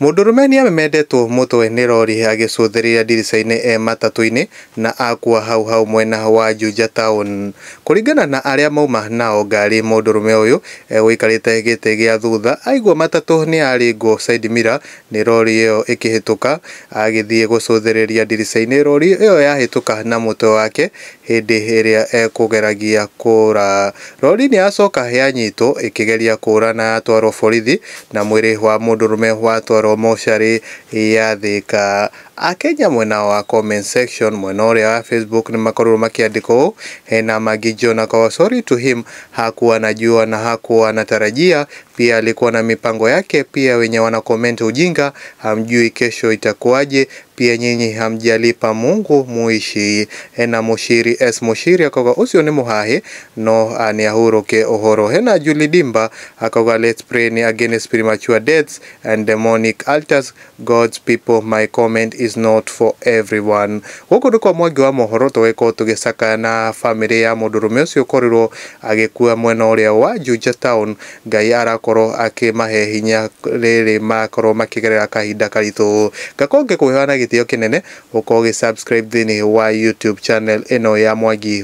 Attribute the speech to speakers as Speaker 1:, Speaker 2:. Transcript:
Speaker 1: Mũndũrũme nĩ amemendetwo mũtwe nĩ rori agĩcũthĩrĩria ndirica-inĩ matatu-inĩ na akua hau mwena wa Juja Town. Kũringana na arĩa mauma nao ngari, mũndũrũme ũyũ ũikarĩte gĩtĩ gĩa thutha aigua matatũ nĩ yaringwo side mirror nĩ rori ĩyo ĩkĩhĩtũka, agĩthiĩ gũcũthĩrĩria ndirica-inĩ. Rori ĩyo yahĩtũka na mũtwe wake hĩndĩ ĩrĩa ekũgeragia kũra. Rori nĩ yacoka yanyitwo ĩkĩgeria kũra na yatwarwo borithi na mwĩrĩ wa mũndũrũme watwarwo mocarĩ ya Thika. Akenya mwena wa comment section mwena ũrĩa wa Facebook nĩ makorirwo makĩandĩka ũũ: hena Magi John akawa sorry to him, hakuwa anajua na hakuwa anatarajia, pia alikuwa na mipango yake. Pia wenye wana comment ujinga, hamjui kesho itakuwaje, pia nyinyi hamjalipa Mungu muishi. Hena Mushiri S Mushiri akawa ucio ni muhahe no nĩ ahurũke ũhoro. Hena Julie Dimba akawa let's pray against premature deaths and demonic altars, God's people, my comment is not for everyone. Gũkũ nĩ kwa Mwangi wa mohoro tũgĩkorwo tũgĩcaka na famĩlĩ ya mũndũrũme ũcio ũkorirwo agĩkua mwena ũrĩa wa Juja Town. Ngai arakorwo akĩmahe hinya rĩrĩ makorwo makĩgerera kahinda karitũ. Ngakorwo ngĩkũhe na gĩtĩo kĩnene ũkorwo ũgĩ subscribe thĩinĩ wa YouTube channel ĩno ya Mwangi.